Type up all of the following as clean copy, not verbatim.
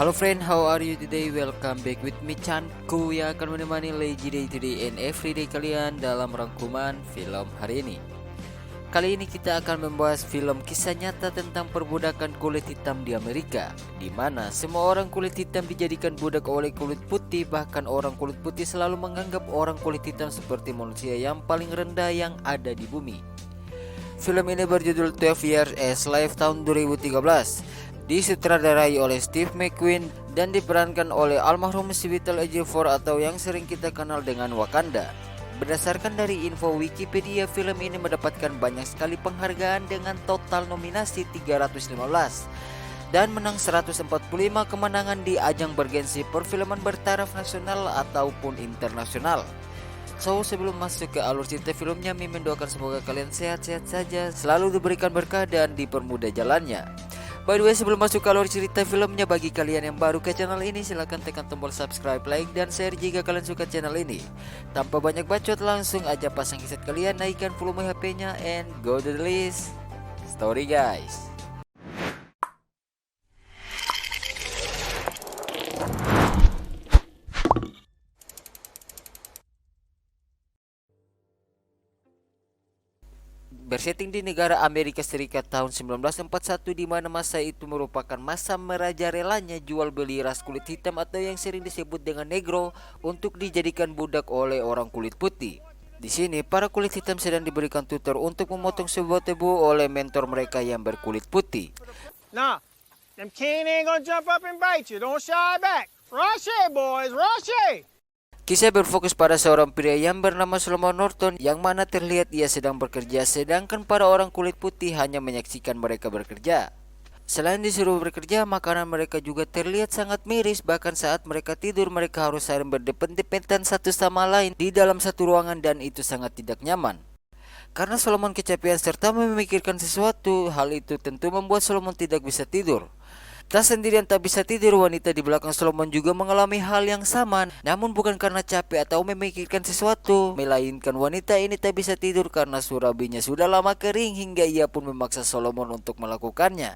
Halo friend, how are you today? Welcome back with me Chanku yang akan menemani Lazy Day Today and Everyday kalian dalam rangkuman film hari ini. Kali ini kita akan membahas film kisah nyata tentang perbudakan kulit hitam di Amerika, di mana semua orang kulit hitam dijadikan budak oleh kulit putih. Bahkan orang kulit putih selalu menganggap orang kulit hitam seperti manusia yang paling rendah yang ada di bumi. Film ini berjudul 12 Years a Slave tahun 2013. Disutradarai oleh Steve McQueen dan diperankan oleh almarhum Chiwetel Ejiofor atau yang sering kita kenal dengan Wakanda. Berdasarkan dari info Wikipedia, film ini mendapatkan banyak sekali penghargaan dengan total nominasi 315 dan menang 145 kemenangan di ajang bergensi perfilman bertaraf nasional ataupun internasional. So, sebelum masuk ke alur cerita filmnya, Mimin mendoakan semoga kalian sehat-sehat saja, selalu diberikan berkah dan dipermudah jalannya. By the way, sebelum masuk ke alur cerita filmnya, bagi kalian yang baru ke channel ini, silahkan tekan tombol subscribe, like, dan share jika kalian suka channel ini. Tanpa banyak bacot, langsung aja pasang headset kalian, naikkan volume HP-nya, and go to the list story guys. Bersetting di negara Amerika Serikat tahun 1941, di mana masa itu merupakan masa merajalelanya jual beli ras kulit hitam atau yang sering disebut dengan negro untuk dijadikan budak oleh orang kulit putih. Di sini para kulit hitam sedang diberikan tutor untuk memotong sebuah tebu oleh mentor mereka yang berkulit putih. Nah, them cane ain't gonna jump up and bite you. Don't shy back. Rush it, boys, rush it. Kisah berfokus pada seorang pria yang bernama Solomon Norton, yang mana terlihat ia sedang bekerja, sedangkan para orang kulit putih hanya menyaksikan mereka bekerja. Selain disuruh bekerja, makanan mereka juga terlihat sangat miris. Bahkan saat mereka tidur, mereka harus saling berdepet-depetan satu sama lain di dalam satu ruangan, dan itu sangat tidak nyaman. Karena Solomon kecapean serta memikirkan sesuatu, hal itu tentu membuat Solomon tidak bisa tidur. Tak sendirian tak bisa tidur, wanita di belakang Solomon juga mengalami hal yang sama. Namun bukan karena capek atau memikirkan sesuatu, melainkan wanita ini tak bisa tidur karena surabinya sudah lama kering hingga ia pun memaksa Solomon untuk melakukannya.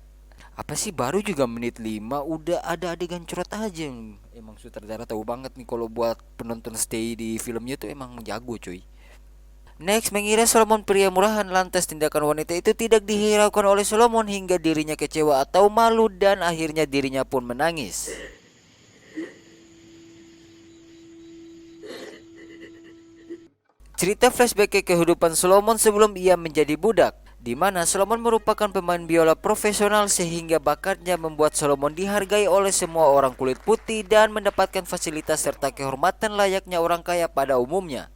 Apa sih, baru juga menit 5 udah ada adegan curhat aja. Emang sutradara tahu banget nih kalau buat penonton stay di filmnya tuh emang jago cuy. Next, mengira Solomon pria murahan, lantas tindakan wanita itu tidak dihiraukan oleh Solomon hingga dirinya kecewa atau malu dan akhirnya dirinya pun menangis. Cerita flashback ke kehidupan Solomon sebelum ia menjadi budak, di mana Solomon merupakan pemain biola profesional sehingga bakatnya membuat Solomon dihargai oleh semua orang kulit putih dan mendapatkan fasilitas serta kehormatan layaknya orang kaya pada umumnya.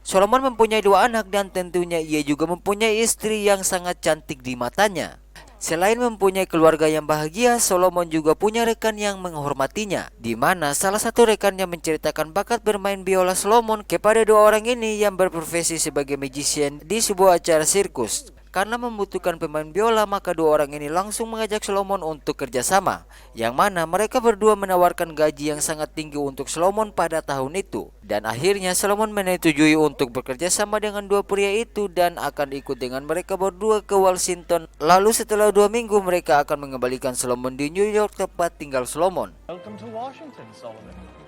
Solomon mempunyai 2 anak dan tentunya ia juga mempunyai istri yang sangat cantik di matanya. Selain mempunyai keluarga yang bahagia, Solomon juga punya rekan yang menghormatinya, di mana salah satu rekannya menceritakan bakat bermain biola Solomon kepada 2 orang ini yang berprofesi sebagai magician di sebuah acara sirkus. Karena membutuhkan pemain biola, maka 2 orang ini langsung mengajak Solomon untuk kerjasama, yang mana mereka berdua menawarkan gaji yang sangat tinggi untuk Solomon pada tahun itu. Dan akhirnya Solomon menyetujui untuk bekerja sama dengan 2 pria itu dan akan ikut dengan mereka berdua ke Washington. Lalu setelah 2 minggu mereka akan mengembalikan Solomon di New York, tempat tinggal Solomon. Welcome to Washington, Sullivan.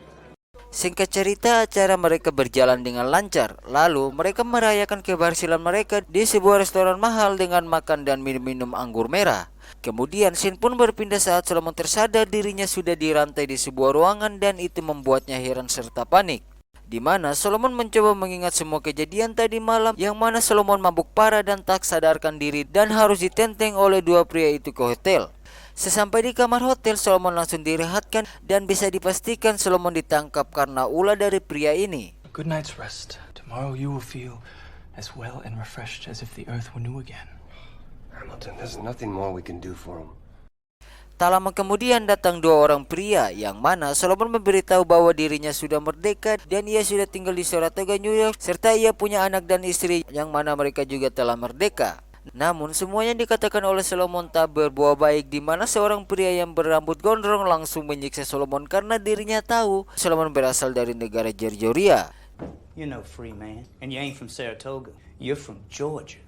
Singkat cerita, acara mereka berjalan dengan lancar. Lalu mereka merayakan keberhasilan mereka di sebuah restoran mahal dengan makan dan minum anggur merah. Kemudian scene pun berpindah saat Solomon tersadar dirinya sudah dirantai di sebuah ruangan, dan itu membuatnya heran serta panik. Di mana Solomon mencoba mengingat semua kejadian tadi malam, yang mana Solomon mabuk parah dan tak sadarkan diri dan harus ditenteng oleh 2 pria itu ke hotel. Sesampai di kamar hotel, Solomon langsung direhatkan dan bisa dipastikan Solomon ditangkap karena ulah dari pria ini. Good night's rest. Tomorrow you will feel as well and refreshed as if the earth were new again. Hamilton, there's nothing more we can do for him. Tak lama kemudian datang 2 orang pria, yang mana Solomon memberitahu bahwa dirinya sudah merdeka dan ia sudah tinggal di Saratoga, New York, serta ia punya anak dan istri yang mana mereka juga telah merdeka. Namun semuanya dikatakan oleh Solomon tak berbuah baik, di mana seorang pria yang berambut gondrong langsung menyiksa Solomon karena dirinya tahu Solomon berasal dari negara Georgia. You're no free man, and you ain't from Saratoga. You're from Georgia.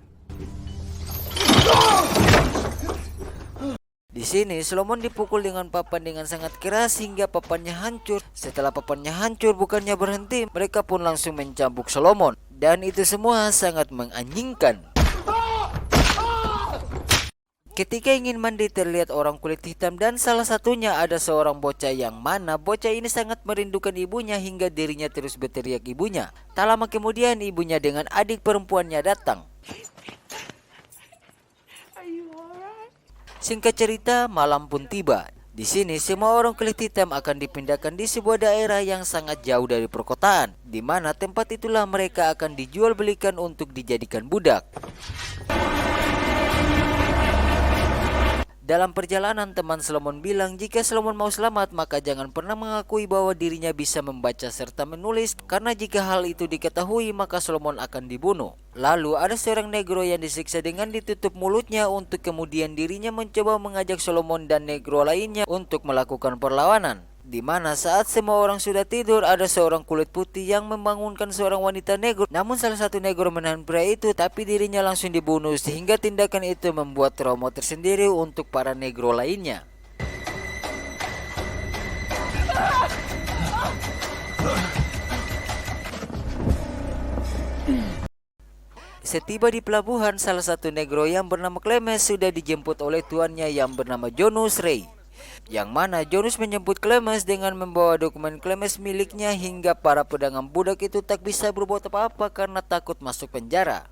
Di Di sini Solomon dipukul dengan papan dengan sangat keras hingga papannya hancur. Setelah papannya hancur, bukannya berhenti, mereka pun langsung mencambuk Solomon. Dan itu semua sangat menganjingkan. Ketika ingin mandi, terlihat orang kulit hitam dan salah satunya ada seorang bocah yang mana bocah ini sangat merindukan ibunya hingga dirinya terus berteriak ibunya. Tak lama kemudian ibunya dengan adik perempuannya datang. Singkat cerita, malam pun tiba. Di sini semua orang kulit hitam akan dipindahkan di sebuah daerah yang sangat jauh dari perkotaan, di mana tempat itulah mereka akan dijual belikan untuk dijadikan budak. Dalam perjalanan, teman Solomon bilang jika Solomon mau selamat maka jangan pernah mengakui bahwa dirinya bisa membaca serta menulis, karena jika hal itu diketahui maka Solomon akan dibunuh. Lalu ada seorang negro yang disiksa dengan ditutup mulutnya untuk kemudian dirinya mencoba mengajak Solomon dan negro lainnya untuk melakukan perlawanan. Di mana saat semua orang sudah tidur, ada seorang kulit putih yang membangunkan seorang wanita negro. Namun salah satu negro menahan pria itu, tapi dirinya langsung dibunuh, sehingga tindakan itu membuat trauma tersendiri untuk para negro lainnya. Setiba di pelabuhan, salah satu negro yang bernama Clemens sudah dijemput oleh tuannya yang bernama Jonas Ray. Yang mana Jonas menjemput Clemens dengan membawa dokumen Clemens miliknya, hingga para pedagang budak itu tak bisa berbuat apa-apa karena takut masuk penjara.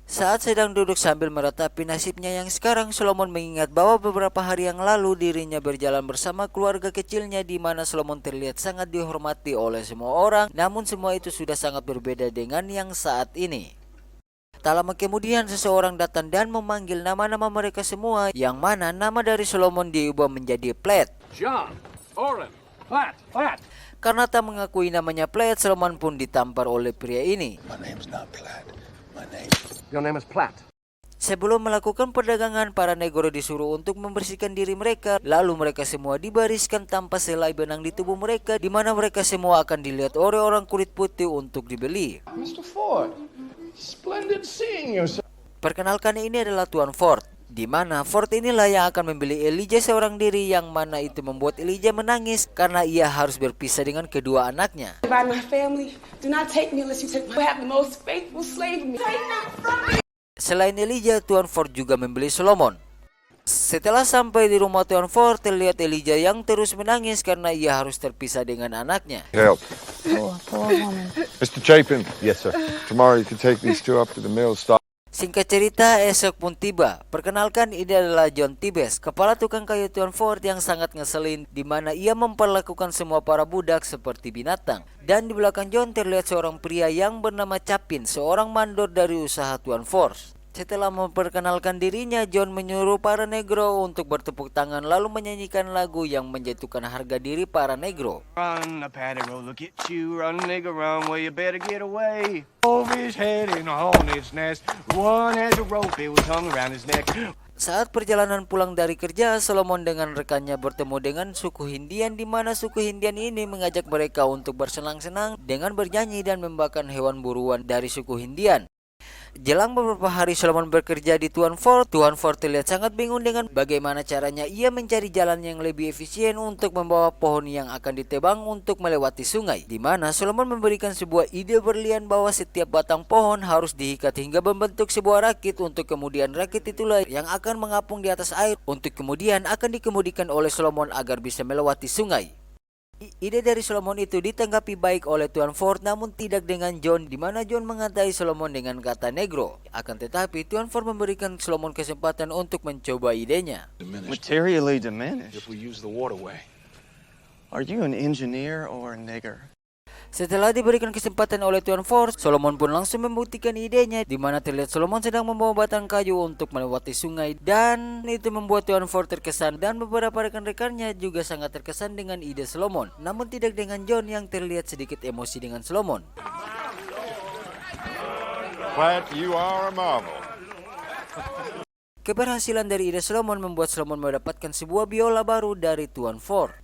Saat sedang duduk sambil meratapi nasibnya yang sekarang, Solomon mengingat bahwa beberapa hari yang lalu dirinya berjalan bersama keluarga kecilnya, di mana Solomon terlihat sangat dihormati oleh semua orang. Namun semua itu sudah sangat berbeda dengan yang saat ini. Tak lama kemudian seseorang datang dan memanggil nama-nama mereka semua, yang mana nama dari Solomon diubah menjadi Platt. John, Orrin, Platt. Karena tak mengakui namanya Platt, Solomon pun ditampar oleh pria ini. Your name is Platt. Sebelum melakukan perdagangan, para negro disuruh untuk membersihkan diri mereka. Lalu mereka semua dibariskan tanpa selai benang di tubuh mereka, di mana mereka semua akan dilihat oleh orang kulit putih untuk dibeli. Mr. Ford, splendid seeing you, sir. Perkenalkan, ini adalah Tuan Ford, di mana Ford inilah yang akan membeli Elijah seorang diri, yang mana itu membuat Elijah menangis karena ia harus berpisah dengan kedua anaknya. By my family, do not take me unless you take me. I have the most faithful slave in me. Take them from me. Selain Elijah, Tuan Ford juga membeli Solomon. Setelah sampai di rumah Tuan Ford, terlihat Elijah yang terus menangis karena ia harus terpisah dengan anaknya. Help. Poor woman. Mr. Chapin. Yes, sir. Tomorrow you can take these two up to the mill stop. Singkat cerita, esok pun tiba. Perkenalkan, ini adalah John Tibes, kepala tukang kayu Tuan Ford yang sangat ngeselin, di mana ia memperlakukan semua para budak seperti binatang. Dan di belakang John terlihat seorang pria yang bernama Chapin, seorang mandor dari usaha Tuan Ford. Setelah memperkenalkan dirinya, John menyuruh para negro untuk bertepuk tangan lalu menyanyikan lagu yang menjatuhkan harga diri para negro. Run, a patty-roll, look at you. Run, nigga, run, well, you better get away. Over his head in a hornet's nest. One has a rope, it was hung around his neck. Saat perjalanan pulang dari kerja, Solomon dengan rekannya bertemu dengan suku Hindian, di mana suku Hindian ini mengajak mereka untuk bersenang-senang dengan bernyanyi dan membakar hewan buruan dari suku Hindian. Jelang beberapa hari Solomon bekerja di Tuan Ford terlihat sangat bingung dengan bagaimana caranya ia mencari jalan yang lebih efisien untuk membawa pohon yang akan ditebang untuk melewati sungai. Di mana Solomon memberikan sebuah ide berlian bahwa setiap batang pohon harus diikat hingga membentuk sebuah rakit, untuk kemudian rakit itulah yang akan mengapung di atas air, untuk kemudian akan dikemudikan oleh Solomon agar bisa melewati sungai. Ide dari Solomon itu ditanggapi baik oleh Tuan Ford, namun tidak dengan John, di mana John mengatai Solomon dengan kata negro. Akan tetapi Tuan Ford memberikan Solomon kesempatan untuk mencoba idenya. Materially diminished. If we use the waterway. Are you an engineer or a nigger? Setelah diberikan kesempatan oleh Tuan Ford, Solomon pun langsung membuktikan idenya, di mana terlihat Solomon sedang membawa batang kayu untuk melewati sungai, dan itu membuat Tuan Ford terkesan, dan beberapa rekan-rekannya juga sangat terkesan dengan ide Solomon, namun tidak dengan John yang terlihat sedikit emosi dengan Solomon. Platt, you are a marvel. Keberhasilan dari ide Solomon membuat Solomon mendapatkan sebuah biola baru dari Tuan Ford.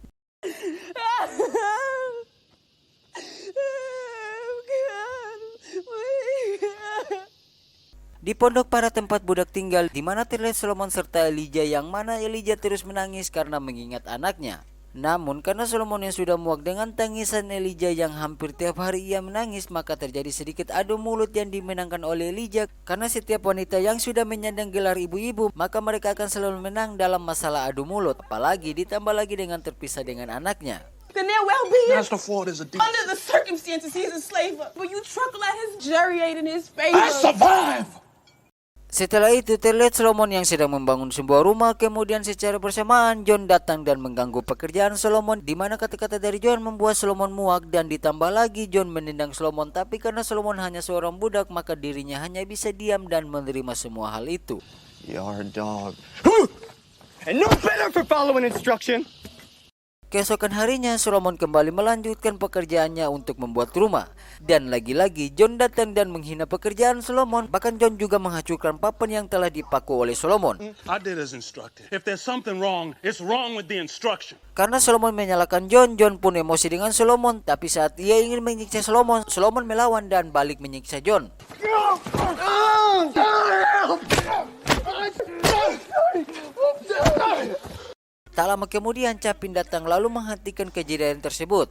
Di pondok para tempat budak tinggal, di mana terlihat Solomon serta Elijah, yang mana Elijah terus menangis karena mengingat anaknya. Namun karena Solomon yang sudah muak dengan tangisan Elijah yang hampir tiap hari ia menangis, maka terjadi sedikit adu mulut yang dimenangkan oleh Elijah. Karena setiap wanita yang sudah menyandang gelar ibu-ibu, maka mereka akan selalu menang dalam masalah adu mulut. Apalagi ditambah lagi dengan terpisah dengan anaknya. Then their well-being. Master Ford is a demon. Under the circumstances, he's a slave. But you truckle at his juriate in his favor. I survive! Setelah itu terlihat Solomon yang sedang membangun sebuah rumah. Kemudian secara bersamaan John datang dan mengganggu pekerjaan Solomon, di mana kata-kata dari John membuat Solomon muak. Dan ditambah lagi John menendang Solomon, tapi karena Solomon hanya seorang budak, maka dirinya hanya bisa diam dan menerima semua hal itu. You're a dog. And no better for following instruction. Keesokan harinya Solomon kembali melanjutkan pekerjaannya untuk membuat rumah. Dan lagi-lagi John datang dan menghina pekerjaan Solomon. Bahkan John juga menghancurkan papan yang telah dipaku oleh Solomon. I did as instructed. If there's something wrong, it's wrong with the instruction. Karena Solomon menyalahkan John, John pun emosi dengan Solomon. Tapi saat ia ingin menyiksa Solomon, Solomon melawan dan balik menyiksa John. Tak lama kemudian Capin datang lalu menghentikan kejadian tersebut.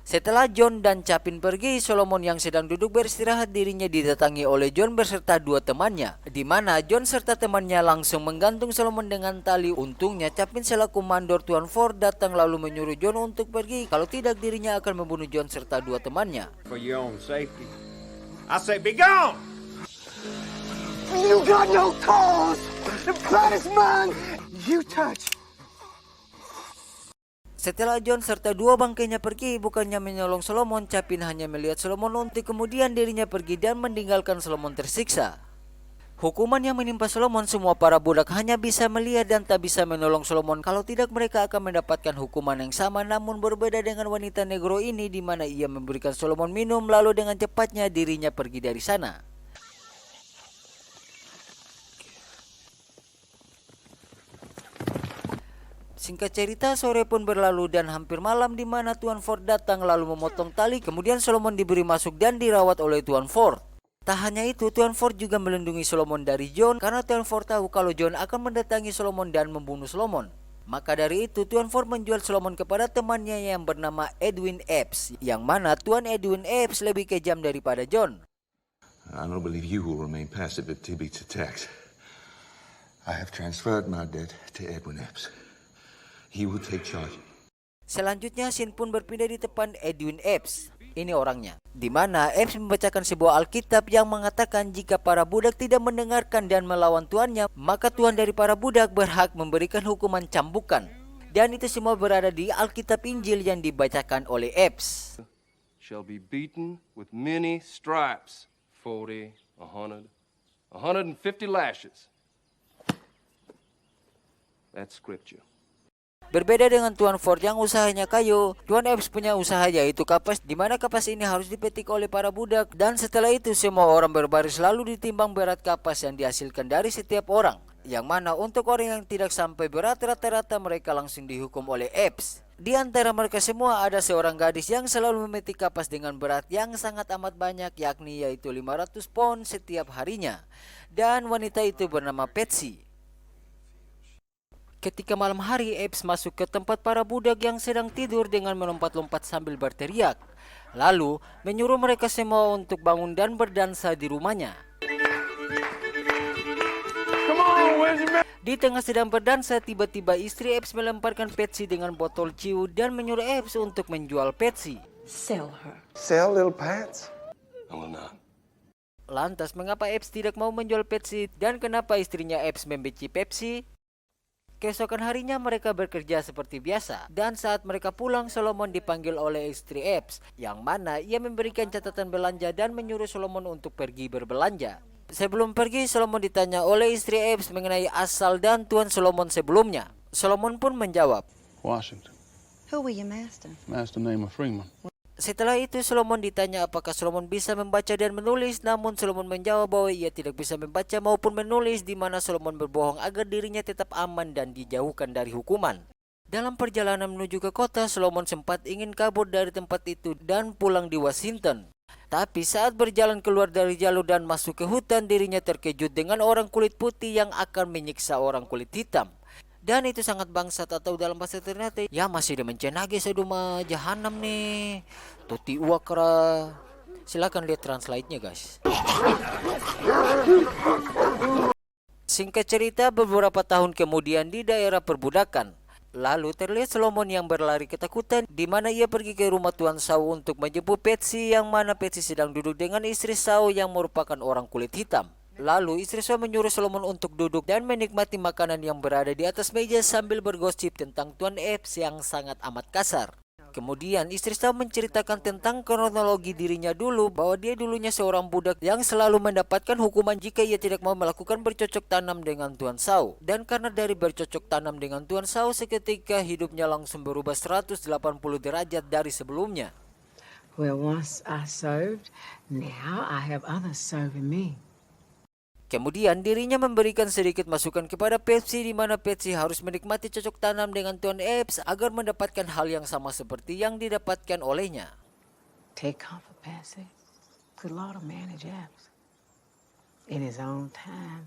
Setelah John dan Capin pergi, Solomon yang sedang duduk beristirahat dirinya didatangi oleh John beserta dua temannya, di mana John serta temannya langsung menggantung Solomon dengan tali. Untungnya Capin selaku mandor Tuan Ford datang lalu menyuruh John untuk pergi, kalau tidak dirinya akan membunuh John serta dua temannya. For your own safety, I say be gone! You got no cause! The blood is mine! You touch! Setelah John serta dua bangkainya pergi, bukannya menolong Solomon, Capin hanya melihat Solomon untuk kemudian dirinya pergi dan meninggalkan Solomon tersiksa. Hukuman yang menimpa Solomon, semua para budak hanya bisa melihat dan tak bisa menolong Solomon. Kalau tidak mereka akan mendapatkan hukuman yang sama, namun berbeda dengan wanita negro ini, di mana ia memberikan Solomon minum lalu dengan cepatnya dirinya pergi dari sana. Singkat cerita, sore pun berlalu dan hampir malam, di mana Tuan Ford datang lalu memotong tali. Kemudian Solomon diberi masuk dan dirawat oleh Tuan Ford. Tak hanya itu, Tuan Ford juga melindungi Solomon dari John, karena Tuan Ford tahu kalau John akan mendatangi Solomon dan membunuh Solomon. Maka dari itu Tuan Ford menjual Solomon kepada temannya yang bernama Edwin Epps, yang mana Tuan Edwin Epps lebih kejam daripada John. I don't believe you will remain passive if Tibbetts attacks. I have transferred my debt to Edwin Epps. He will take charge. Selanjutnya scene pun berpindah di depan Edwin Epps. Ini orangnya, di mana Epps membacakan sebuah Alkitab yang mengatakan jika para budak tidak mendengarkan dan melawan tuannya, maka tuan dari para budak berhak memberikan hukuman cambukan. Dan itu semua berada di Alkitab Injil yang dibacakan oleh Epps. Shall be beaten with many stripes, 40, 100, 150 lashes. That's scripture. Berbeda dengan Tuan Ford yang usahanya kayu, Tuan Epps punya usaha yaitu kapas, di mana kapas ini harus dipetik oleh para budak, dan setelah itu semua orang berbaris lalu ditimbang berat kapas yang dihasilkan dari setiap orang. Yang mana untuk orang yang tidak sampai berat, rata-rata mereka langsung dihukum oleh Epps. Di antara mereka semua ada seorang gadis yang selalu memetik kapas dengan berat yang sangat amat banyak, yakni yaitu 500 pound setiap harinya. Dan wanita itu bernama Patsy. Ketika malam hari, Epps masuk ke tempat para budak yang sedang tidur dengan melompat-lompat sambil berteriak. Lalu menyuruh mereka semua untuk bangun dan berdansa di rumahnya. Di tengah sedang berdansa, tiba-tiba istri Epps melemparkan Patsy dengan botol ciu dan menyuruh Epps untuk menjual Patsy. Sell her. Sell little Pats? I will not. Lantas mengapa Epps tidak mau menjual Patsy dan kenapa istrinya Epps membenci Pepsi? Keesokan harinya mereka bekerja seperti biasa, dan saat mereka pulang Solomon dipanggil oleh istri Epps, yang mana ia memberikan catatan belanja dan menyuruh Solomon untuk pergi berbelanja. Sebelum pergi, Solomon ditanya oleh istri Epps mengenai asal dan tuan Solomon sebelumnya. Solomon pun menjawab, Washington. Who were your master? Master name of Freeman. Setelah itu Solomon ditanya apakah Solomon bisa membaca dan menulis, namun Solomon menjawab bahwa ia tidak bisa membaca maupun menulis, di mana Solomon berbohong agar dirinya tetap aman dan dijauhkan dari hukuman. Dalam perjalanan menuju ke kota, Solomon sempat ingin kabur dari tempat itu dan pulang di Washington. Tapi saat berjalan keluar dari jalur dan masuk ke hutan, dirinya terkejut dengan orang kulit putih yang akan menyiksa orang kulit hitam. Dan itu sangat bangsat, atau dalam bahasa Ternate, ya masih ada mencenage seduma jahanam nih. Tuti uakra. Silakan lihat translate-nya guys. Singkat cerita, beberapa tahun kemudian di daerah perbudakan, lalu terlihat Solomon yang berlari ketakutan, di mana ia pergi ke rumah Tuan Saul untuk menjemput Patsy, yang mana Patsy sedang duduk dengan istri Saul yang merupakan orang kulit hitam. Lalu istri Saul menyuruh Solomon untuk duduk dan menikmati makanan yang berada di atas meja sambil bergosip tentang Tuan Epps yang sangat amat kasar. Kemudian istri Saul menceritakan tentang kronologi dirinya dulu, bahwa dia dulunya seorang budak yang selalu mendapatkan hukuman jika ia tidak mau melakukan bercocok tanam dengan Tuan Saul. Dan karena dari bercocok tanam dengan Tuan Saul, seketika hidupnya langsung berubah 180 derajat dari sebelumnya. Well, once I served, now I have others serving me. Kemudian dirinya memberikan sedikit masukan kepada Patsy, di mana Patsy harus menikmati cocok tanam dengan Tuan Epps agar mendapatkan hal yang sama seperti yang didapatkan olehnya. Take comfort, Patsy. Good Lord will manage Epps. In his own time,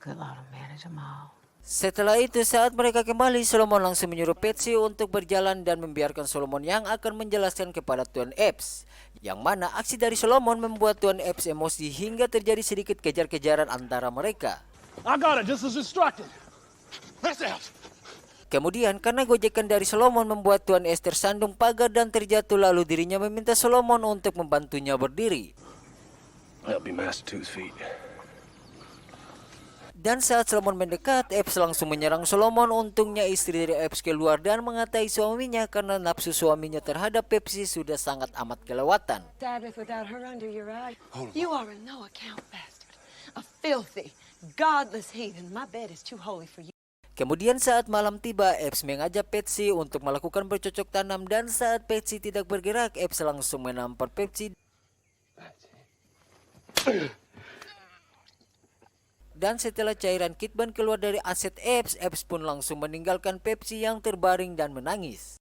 good Lord will manage them all. Setelah itu, saat mereka kembali, Solomon langsung menyuruh Patsy untuk berjalan dan membiarkan Solomon yang akan menjelaskan kepada Tuan Epps. Yang mana aksi dari Solomon membuat Tuan Epps emosi hingga terjadi sedikit kejar-kejaran antara mereka. I got it just as instructed. Let's out. Kemudian karena gojekan dari Solomon membuat Tuan Epps tersandung pagar dan terjatuh, lalu dirinya meminta Solomon untuk membantunya berdiri. That'll be Master Two's feet. Dan saat Solomon mendekat, Epps langsung menyerang Solomon. Untungnya istri dari Epps keluar dan mengatai suaminya karena nafsu suaminya terhadap Patsy sudah sangat amat kelewatan. Sabbath without her under your eye. You are a no account bastard. A filthy, godless heathen. My bed is too holy for you. Kemudian saat malam tiba, Epps mengajak Patsy untuk melakukan bercocok tanam, dan saat Patsy tidak bergerak, Epps langsung menampar Patsy. Dan setelah cairan kitban keluar dari aset Epps, Epps pun langsung meninggalkan Patsy yang terbaring dan menangis.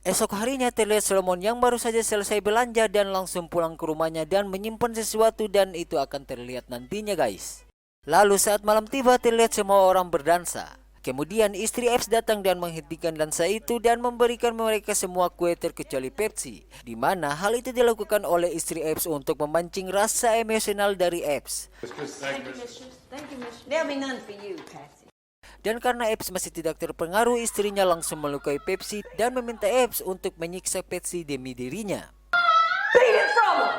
Esok harinya terlihat Solomon yang baru saja selesai belanja dan langsung pulang ke rumahnya dan menyimpan sesuatu, dan itu akan terlihat nantinya guys. Lalu saat malam tiba, terlihat semua orang berdansa. Kemudian istri Epps datang dan menghentikan dansa itu dan memberikan mereka semua kue terkecuali Patsy, di mana hal itu dilakukan oleh istri Epps untuk memancing rasa emosional dari Epps. There'll be none for you, Patsy. Dan karena Epps masih tidak terpengaruh, istrinya langsung melukai Patsy dan meminta Epps untuk menyiksa Patsy demi dirinya. Beat it from him!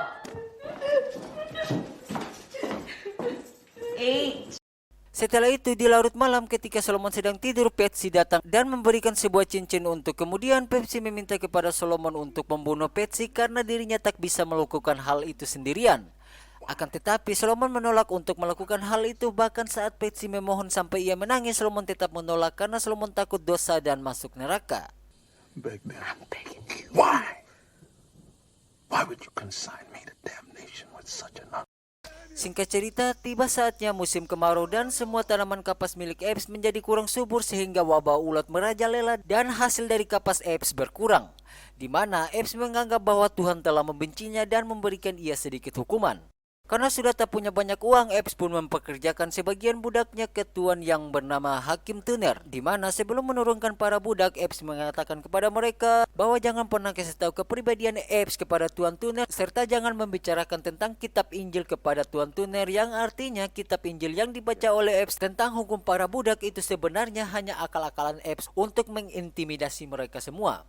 Eat. Setelah itu, di larut malam ketika Solomon sedang tidur, Patsy datang dan memberikan sebuah cincin untuk kemudian Patsy meminta kepada Solomon untuk membunuh Patsy karena dirinya tak bisa melakukan hal itu sendirian. Akan tetapi Solomon menolak untuk melakukan hal itu, bahkan saat Patsy memohon sampai ia menangis, Solomon tetap menolak karena Solomon takut dosa dan masuk neraka. Beg them. I'm begging you. Why? Why would you consign me to damnation with such an Singkat cerita, tiba saatnya musim kemarau dan semua tanaman kapas milik Epps menjadi kurang subur sehingga wabah ulat merajalela dan hasil dari kapas Epps berkurang. Di mana Epps menganggap bahwa Tuhan telah membencinya dan memberikan ia sedikit hukuman. Karena sudah tak punya banyak uang, Epps pun mempekerjakan sebagian budaknya ke tuan yang bernama Hakim Tuner. Di mana sebelum menurunkan para budak, Epps mengatakan kepada mereka bahwa jangan pernah kasih tahu kepribadian Epps kepada Tuan Tuner, serta jangan membicarakan tentang kitab Injil kepada Tuan Tuner, yang artinya kitab Injil yang dibaca oleh Epps tentang hukum para budak itu sebenarnya hanya akal-akalan Epps untuk mengintimidasi mereka semua.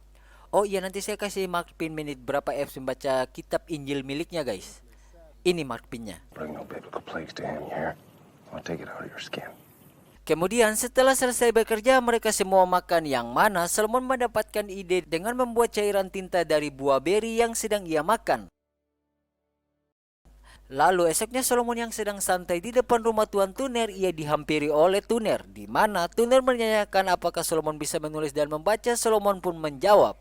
Oh iya, nanti saya kasih mark pin menit berapa Epps membaca kitab Injil miliknya guys. Ini mark pinnya. Kemudian setelah selesai bekerja, mereka semua makan, yang mana Solomon mendapatkan ide dengan membuat cairan tinta dari buah beri yang sedang ia makan. Lalu esoknya Solomon yang sedang santai di depan rumah Tuan Tuner, ia dihampiri oleh Tuner, di mana Tuner menanyakan apakah Solomon bisa menulis dan membaca. Solomon pun menjawab.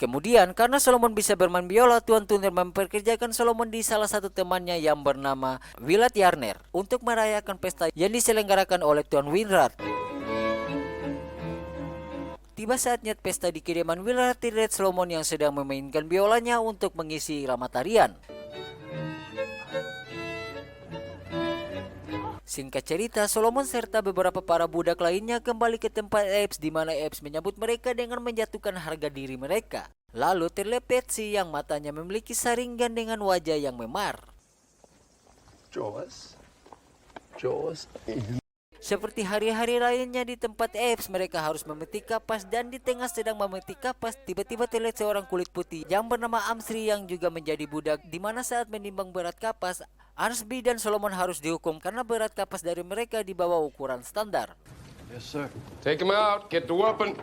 Kemudian karena Solomon bisa bermain biola, Tuan Tuner mempekerjakan Solomon di salah satu temannya yang bernama Willard Yarner untuk merayakan pesta yang diselenggarakan oleh Tuan Winrad. tiba saatnya pesta di kediaman Willard T. Red Solomon yang sedang memainkan biolanya untuk mengisi irama tarian. Singkat cerita, Solomon serta beberapa para budak lainnya kembali ke tempat Epps di mana Epps menyambut mereka dengan menjatuhkan harga diri mereka. Lalu terlihat Patsy yang matanya memiliki saringan dengan wajah yang memar. Jaws. Seperti hari-hari lainnya di tempat Epps, mereka harus memetik kapas dan di tengah sedang memetik kapas, tiba-tiba terlihat seorang kulit putih yang bernama Amsri yang juga menjadi budak, di mana saat menimbang berat kapas, Arsby dan Solomon harus dihukum karena berat kapas dari mereka di bawah ukuran standar. Yes, sir. Take him out. Get the weapon.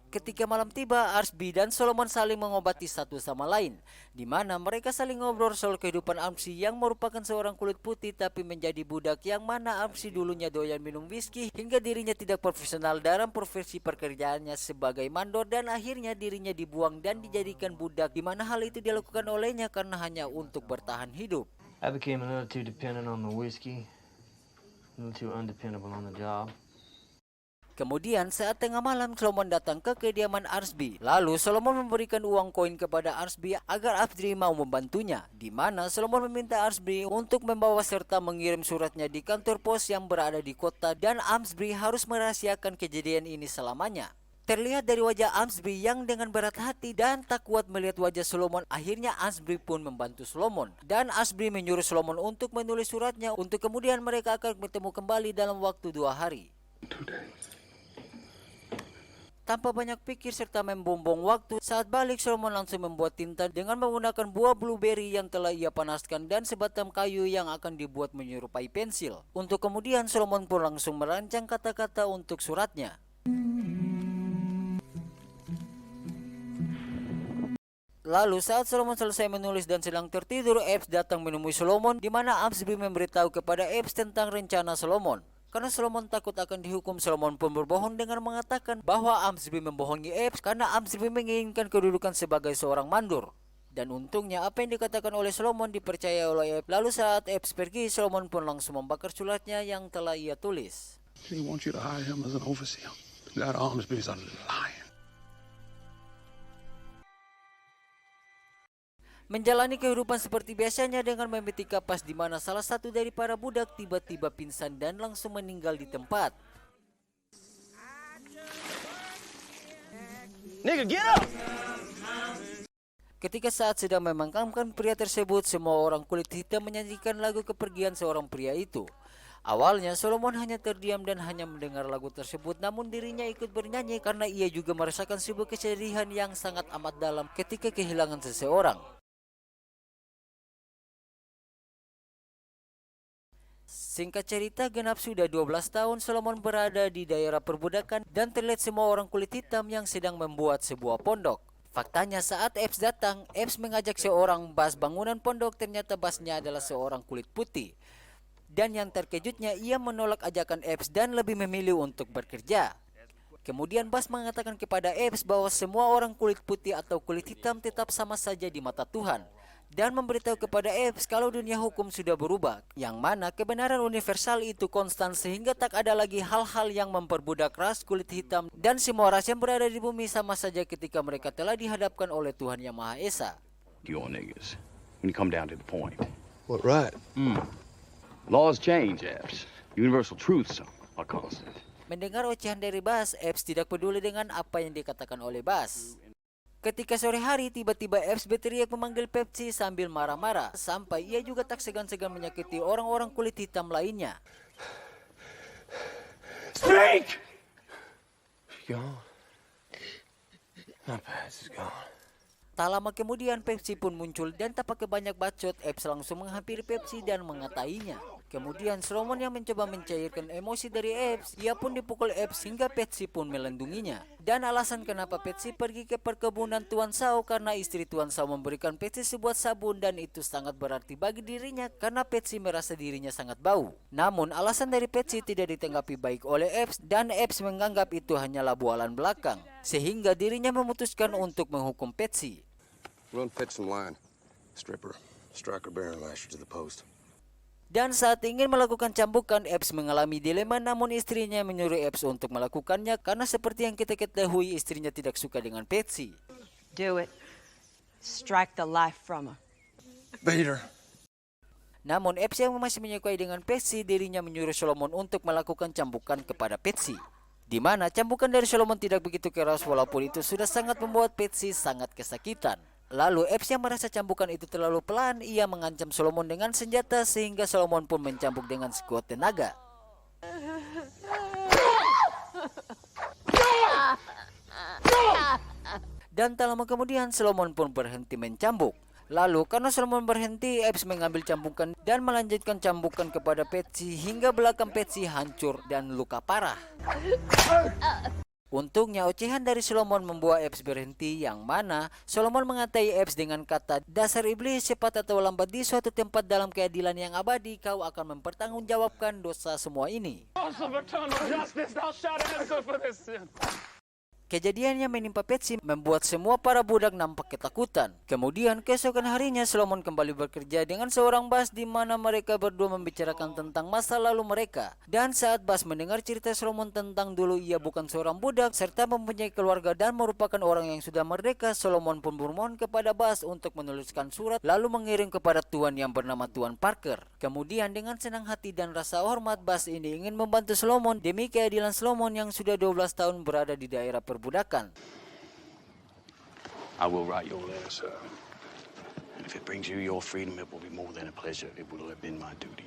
Ketika malam tiba, Arsby dan Solomon saling mengobati satu sama lain, di mana mereka saling ngobrol soal kehidupan Arsby yang merupakan seorang kulit putih tapi menjadi budak, yang mana Arsby dulunya doyan minum whisky hingga dirinya tidak profesional dalam profesi pekerjaannya sebagai mandor dan akhirnya dirinya dibuang dan dijadikan budak, di mana hal itu dilakukan olehnya karena hanya untuk bertahan hidup. I became a little too dependent on the whiskey, a little too undependable on the job. Kemudian saat tengah malam Solomon datang ke kediaman Arsby. Lalu Solomon memberikan uang koin kepada Arsby agar Arsby mau membantunya, di mana Solomon meminta Arsby untuk membawa serta mengirim suratnya di kantor pos yang berada di kota, dan Arsby harus merahasiakan kejadian ini selamanya. Terlihat dari wajah Arsby yang dengan berat hati dan tak kuat melihat wajah Solomon, akhirnya Arsby pun membantu Solomon. Dan Arsby menyuruh Solomon untuk menulis suratnya untuk kemudian mereka akan bertemu kembali dalam waktu 2 hari. Tanpa banyak pikir serta membuang waktu, saat balik Solomon langsung membuat tinta dengan menggunakan buah blueberry yang telah ia panaskan dan sebatang kayu yang akan dibuat menyerupai pensil. Untuk kemudian Solomon pun langsung merancang kata-kata untuk suratnya. Lalu saat Solomon selesai menulis dan sedang tertidur, Epps datang menemui Solomon, di mana Arsby memberitahu kepada Epps tentang rencana Solomon. Karena Solomon takut akan dihukum, Solomon pun berbohong dengan mengatakan bahwa Arsby membohongi Epps karena Arsby menginginkan kedudukan sebagai seorang mandor. Dan untungnya apa yang dikatakan oleh Solomon dipercaya oleh Epps. Lalu saat Epps pergi, Solomon pun langsung membakar suratnya yang telah ia tulis. He wants you to hire him as an overseer. That Armsby's a liar. Menjalani kehidupan seperti biasanya dengan memetik kapas, di mana salah satu dari para budak tiba-tiba pingsan dan langsung meninggal di tempat. Nigga, get up! Ketika saat sedang memakamkan pria tersebut, semua orang kulit hitam menyanyikan lagu kepergian seorang pria itu. Awalnya Solomon hanya terdiam dan hanya mendengar lagu tersebut, namun dirinya ikut bernyanyi karena ia juga merasakan sebuah kesedihan yang sangat amat dalam ketika kehilangan seseorang. Singkat cerita, genap sudah 12 tahun Solomon berada di daerah perbudakan dan terlihat semua orang kulit hitam yang sedang membuat sebuah pondok. Faktanya saat Epps datang, Epps mengajak seorang bas bangunan pondok, ternyata basnya adalah seorang kulit putih. Dan yang terkejutnya, ia menolak ajakan Epps dan lebih memilih untuk bekerja. Kemudian Bas mengatakan kepada Epps bahwa semua orang kulit putih atau kulit hitam tetap sama saja di mata Tuhan. Dan memberitahu kepada Epps kalau dunia hukum sudah berubah, yang mana kebenaran universal itu konstan sehingga tak ada lagi hal-hal yang memperbudak ras kulit hitam, dan semua ras yang berada di bumi sama saja ketika mereka telah dihadapkan oleh Tuhan Yang Maha Esa. You all niggas, when you come down to the point. What, right? Laws change, Epps. Universal truths are constant. Mendengar ocehan dari Bas, Epps tidak peduli dengan apa yang dikatakan oleh Bas. Ketika sore hari, tiba-tiba Epps berteriak memanggil Patsy sambil marah-marah, sampai ia juga tak segan-segan menyakiti orang-orang kulit hitam lainnya. Speak! Gone. My past is gone. Tak lama kemudian Patsy pun muncul dan tak pakai banyak bacot, Epps langsung menghampiri Patsy dan mengatainya. Kemudian Solomon yang mencoba mencairkan emosi dari Epps, ia pun dipukul Epps hingga Patsy pun melindunginya. Dan alasan kenapa Patsy pergi ke perkebunan Tuan Shaw karena istri Tuan Shaw memberikan Patsy sebuah sabun, dan itu sangat berarti bagi dirinya karena Patsy merasa dirinya sangat bau. Namun alasan dari Patsy tidak ditanggapi baik oleh Epps, dan Epps menganggap itu hanyalah bualan belakang, sehingga dirinya memutuskan untuk menghukum Patsy. Run, fetch some line. Stripper, striker, Baron lashed to the post. Dan saat ingin melakukan cambukan, Epps mengalami dilema, namun istrinya menyuruh Epps untuk melakukannya karena seperti yang kita ketahui istrinya tidak suka dengan Patsy. Do it. Strike the life from her. Vader. Namun Epps yang masih menyukai dengan Patsy, dirinya menyuruh Solomon untuk melakukan cambukan kepada Patsy. Di mana cambukan dari Solomon tidak begitu keras walaupun itu sudah sangat membuat Patsy sangat kesakitan. Lalu Epps yang merasa cambukan itu terlalu pelan, ia mengancam Solomon dengan senjata sehingga Solomon pun mencambuk dengan sekuat tenaga. Dan tak lama kemudian Solomon pun berhenti mencambuk. Lalu karena Solomon berhenti, Epps mengambil cambukan dan melanjutkan cambukan kepada Patsy hingga belakang Patsy hancur dan luka parah. Untungnya ocehan dari Solomon membuat Epps berhenti, yang mana Solomon mengatai Epps dengan kata, "Dasar iblis, cepat atau lambat di suatu tempat dalam keadilan yang abadi kau akan mempertanggungjawabkan dosa semua ini." Kejadian yang menimpa Patsy membuat semua para budak nampak ketakutan. Kemudian keesokan harinya Solomon kembali bekerja dengan seorang Bas, di mana mereka berdua membicarakan tentang masa lalu mereka. Dan saat Bas mendengar cerita Solomon tentang dulu ia bukan seorang budak serta mempunyai keluarga dan merupakan orang yang sudah merdeka, Solomon pun bermohon kepada Bas untuk menuliskan surat lalu mengirim kepada tuan yang bernama Tuan Parker. Kemudian dengan senang hati dan rasa hormat, Bas ini ingin membantu Solomon demi keadilan Solomon yang sudah 12 tahun berada di daerah perbudakan. I will write your letter, sir. And if it brings you your freedom, it will be more than a pleasure. It will have been my duty.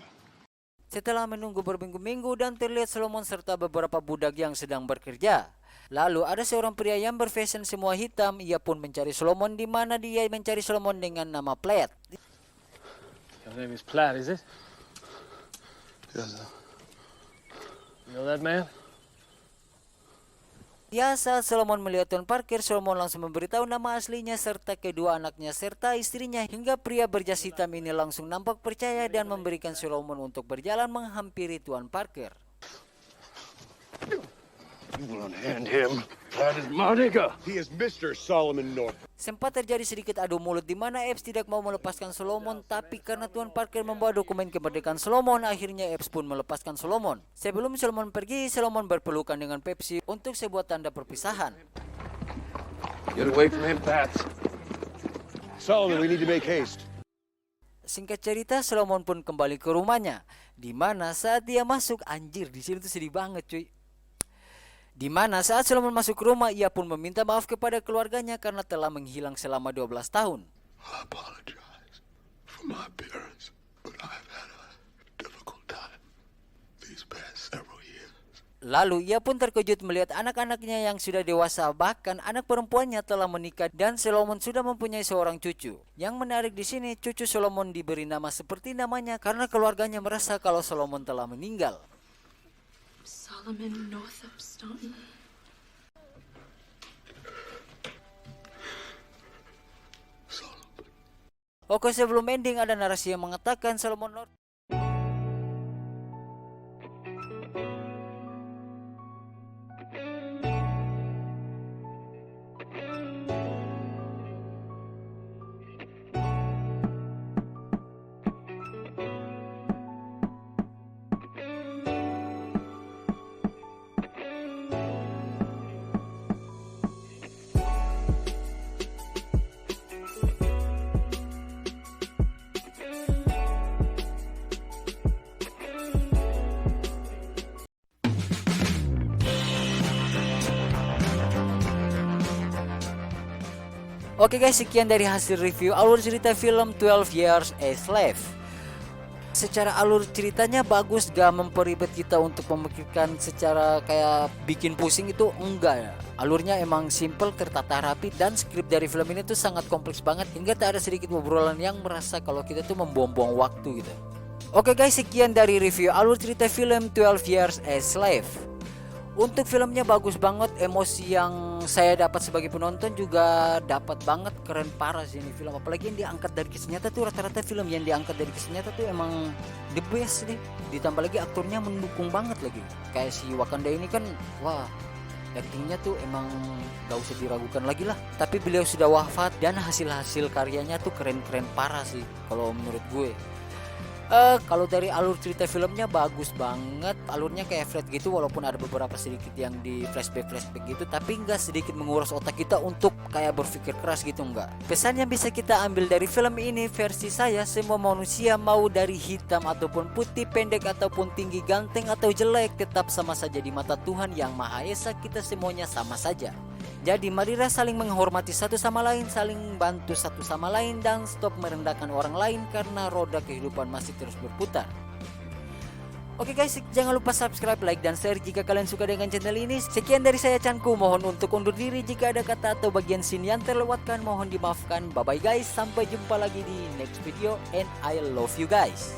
Setelah menunggu berminggu-minggu dan terlihat Solomon serta beberapa budak yang sedang bekerja, lalu ada seorang pria yang berfashion semua hitam. Ia pun mencari Solomon, di mana dia mencari Solomon dengan nama Platt. Your name is Platt, is it? Yes, sir. You know that man? Ya, saat Solomon melihat Tuan Parker, Solomon langsung memberitahu nama aslinya serta kedua anaknya serta istrinya, hingga pria berjas hitam ini langsung nampak percaya dan memberikan Solomon untuk berjalan menghampiri Tuan Parker. You will unhand him. That is my nigga. He is Mr. Solomon North. Sempat terjadi sedikit adu mulut di mana Epps tidak mau melepaskan Solomon, tapi karena Tuan Parker membawa dokumen kemerdekaan Solomon, akhirnya Epps pun melepaskan Solomon. Sebelum Solomon pergi, Solomon berpelukan dengan Patsy untuk sebuah tanda perpisahan. Get away from him, Pat. Solomon, we need to make haste. Singkat cerita, Solomon pun kembali ke rumahnya, di mana saat dia masuk, anjir di sini tuh sedih banget cuy. Di mana saat Solomon masuk ke rumah, ia pun meminta maaf kepada keluarganya karena telah menghilang selama 12 tahun. I apologize for my appearance, but I've had a difficult time these past several years. Lalu ia pun terkejut melihat anak-anaknya yang sudah dewasa, bahkan anak perempuannya telah menikah dan Solomon sudah mempunyai seorang cucu. Yang menarik di sini, cucu Solomon diberi nama seperti namanya karena keluarganya merasa kalau Solomon telah meninggal. Solomon Northup Staunton. Oke, sebelum ending ada narasi yang mengatakan Solomon Northup Oke guys, sekian dari hasil review alur cerita film 12 Years a Slave. Secara alur ceritanya bagus, gak memperibet kita untuk memikirkan secara kayak bikin pusing itu, enggak ya. Alurnya emang simple, tertata rapi, dan skrip dari film ini tuh sangat kompleks banget hingga tak ada sedikit obrolan yang merasa kalau kita tuh membuang-buang waktu gitu. Oke guys, sekian dari review alur cerita film 12 Years a Slave. Untuk filmnya bagus banget, emosi yang saya dapat sebagai penonton juga dapat banget, keren parah sih ini film. Apalagi yang diangkat dari kisah nyata tuh, rata-rata film yang diangkat dari kisah nyata tuh emang the best deh. Ditambah lagi aktornya mendukung banget lagi. Kayak si Wakanda ini kan, wah, actingnya tuh emang gak usah diragukan lagi lah. Tapi beliau sudah wafat dan hasil-hasil karyanya tuh keren-keren parah sih kalau menurut gue. Kalau dari alur cerita filmnya bagus banget, alurnya kayak flat gitu, walaupun ada beberapa sedikit yang di flashback gitu, tapi nggak sedikit menguras otak kita untuk kayak berpikir keras gitu, enggak. Pesan yang bisa kita ambil dari film ini versi saya, semua manusia mau dari hitam ataupun putih, pendek ataupun tinggi, ganteng atau jelek, tetap sama saja di mata Tuhan Yang Maha Esa, kita semuanya sama saja. Jadi marilah saling menghormati satu sama lain, saling bantu satu sama lain, dan stop merendahkan orang lain karena roda kehidupan masih terus berputar. Oke guys, jangan lupa subscribe, like, dan share jika kalian suka dengan channel ini. Sekian dari saya Chanku, mohon untuk undur diri jika ada kata atau bagian scene yang terlewatkan, mohon dimaafkan. Bye bye guys, sampai jumpa lagi di next video and I love you guys.